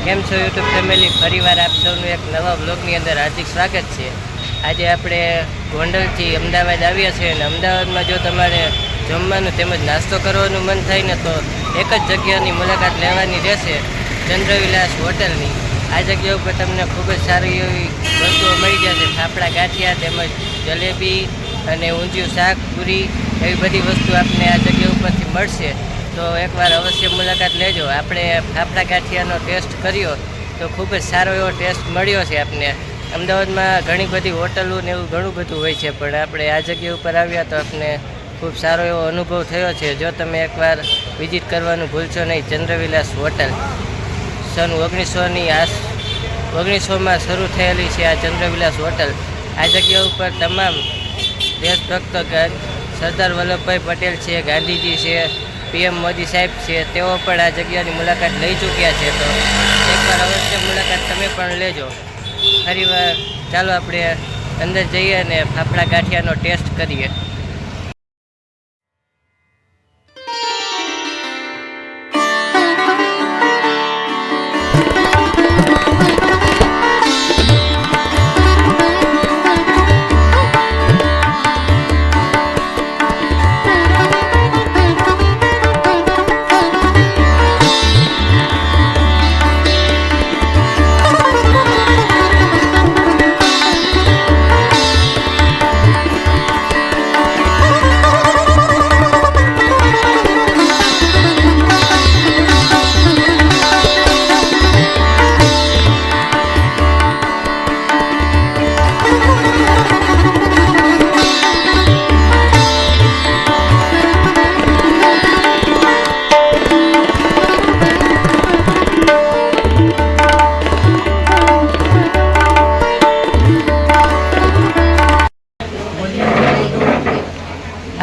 કેમ છો YouTube family, ફરીવાર આપ સૌનું એક નવા બ્લોગની અંદર હાર્દિક સ્વાગત છે। આજે આપણે ગોંડલથી અમદાવાદ આવ્યા છીએ અને અમદાવાદમાં જો તમારે જમવાનું તેમજ નાસ્તો કરવાનું મન થાય ને તો એક જ જગ્યાની મુલાકાત લેવાની રહેશે, ચંદ્રવિલાસ હોટલની। આ જગ્યા ઉપર તમને ખૂબ જ સારી એવી વસ્તુઓ મળી જશે, ફાફડા ગાંઠિયા તેમજ જલેબી અને ઊંધિયું શાક પૂરી એવી બધી વસ્તુ આપને આ જગ્યા ઉપરથી મળશે। તો એકવાર અવશ્ય મુલાકાત લેજો। આપણે ફાફડા ગાંઠિયાનો ટેસ્ટ કર્યો તો ખૂબ જ સારો એવો ટેસ્ટ મળ્યો છે આપને। અમદાવાદમાં ઘણી બધી હોટલો ને એવું ઘણું બધું હોય છે, પણ આપણે આ જગ્યા ઉપર આવ્યા તો આપને ખૂબ સારો એવો અનુભવ થયો છે। જો તમે એકવાર વિઝિટ કરવાનું ભૂલશો નહીં, ચંદ્રવિલાસ હોટલ સન 1900માં શરૂ થયેલી છે આ ચંદ્રવિલાસ હોટલ। આ જગ્યા ઉપર તમામ દેશભક્તો સરદાર વલ્લભભાઈ પટેલ છે, ગાંધીજી છે, PM મોદી સાહેબ છે, તેઓ પણ આ જગ્યાની મુલાકાત લઈ ચૂક્યા છે। તો એકવાર અવશ્ય મુલાકાત તમે પણ લેજો। ફરીવાર ચાલો આપણે અંદર જઈએ અને ફાફડા ગાંઠિયાનો ટેસ્ટ કરીએ।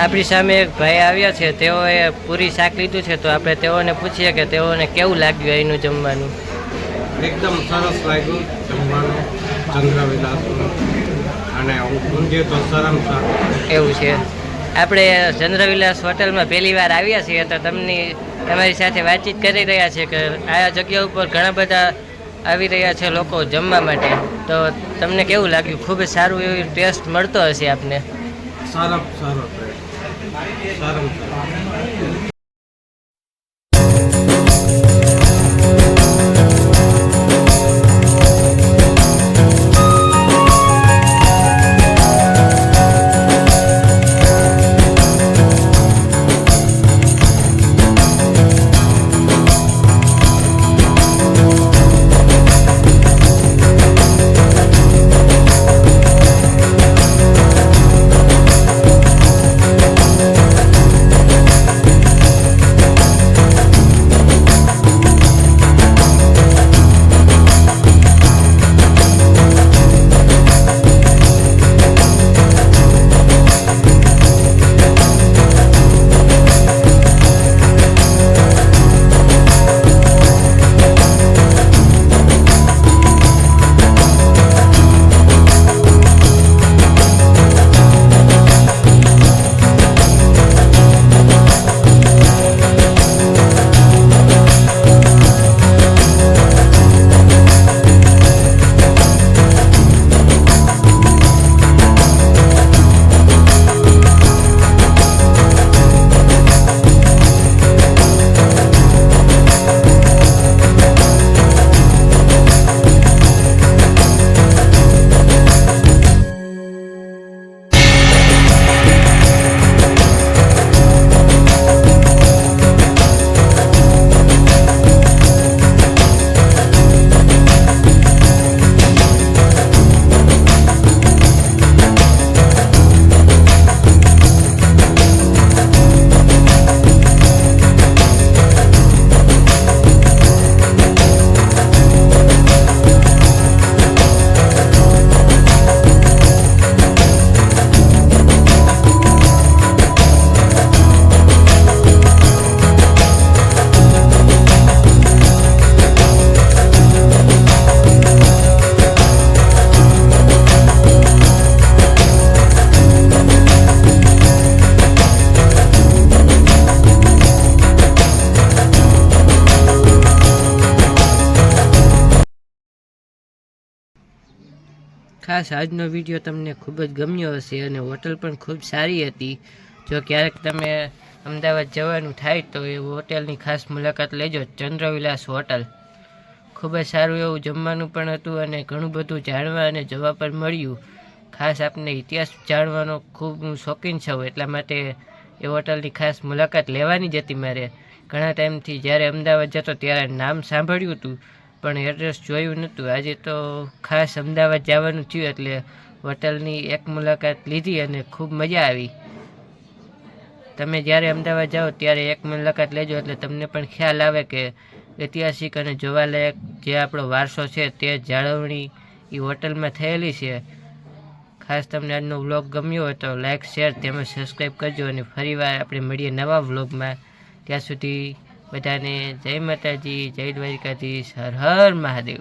આપણી સામે એક ભાઈ આવ્યા છે, તેઓએ પૂરી શાક લીધું છે, તો આપણે તેઓને પૂછીએ કે તેઓને કેવું લાગ્યું અહીંનું જમવાનું। એકદમ સરસ લાગ્યું જમવાનું ચંદ્રવિલાસનું, અને ઊંધિયું તો સારામાં સારું એવું છે। આપણે ચંદ્રવિલાસ હોટલમાં પહેલી વાર આવ્યા છીએ, તો તમારી સાથે વાતચીત કરી રહ્યા છે કે આ જગ્યા ઉપર ઘણા બધા આવી રહ્યા છે લોકો જમવા માટે, તો તમને કેવું લાગ્યું? ખૂબ જ સારું એવું ટેસ્ટ મળતો હશે આપને? સારામાં સારો ટેસ્ટ, સારામાં સારું। ખાસ આજનો વિડીયો તમને ખૂબ જ ગમ્યો હશે અને હોટલ પણ ખૂબ સારી હતી. જો ક્યારેક તમે અમદાવાદ જવાનું થાય તો એ હોટલની ખાસ મુલાકાત લેજો. ચંદ્રવિલાસ હોટલ ખૂબ જ સારું એવું જમવાનું પણ હતું અને ઘણું બધું જાણવા અને જોવા પણ મળ્યું. ખાસ આપને ઇતિહાસ જાણવાનો ખૂબ હું શોખીન છું, એટલા માટે એ હોટલની ખાસ મુલાકાત લેવાની જ હતી મારે. ઘણા ટાઈમથી જ્યારે અમદાવાદ જતો ત્યારે નામ સાંભળ્યું હતું પણ એડ્રેસ જોયું નહોતું. આજે તો ખાસ અમદાવાદ જવાનું થયું એટલે હોટલની એક મુલાકાત લીધી અને ખૂબ મજા આવી. તમે જ્યારે અમદાવાદ જાઓ ત્યારે એક મુલાકાત લેજો એટલે તમને પણ ખ્યાલ આવે કે ઐતિહાસિક અને જોવાલાયક જે આપણો વારસો છે તે જાળવણી એ હોટલમાં થયેલી છે. ખાસ તમને આજનો વ્લોગ ગમ્યો હોય તો લાઇક, શેર તેમજ સબસ્ક્રાઈબ કરજો અને ફરીવાર આપણે મળીએ નવા વ્લોગમાં. ત્યાં સુધી બધાને જય માતાજી, જય દ્વારકાધીશ, હર હર મહાદેવ.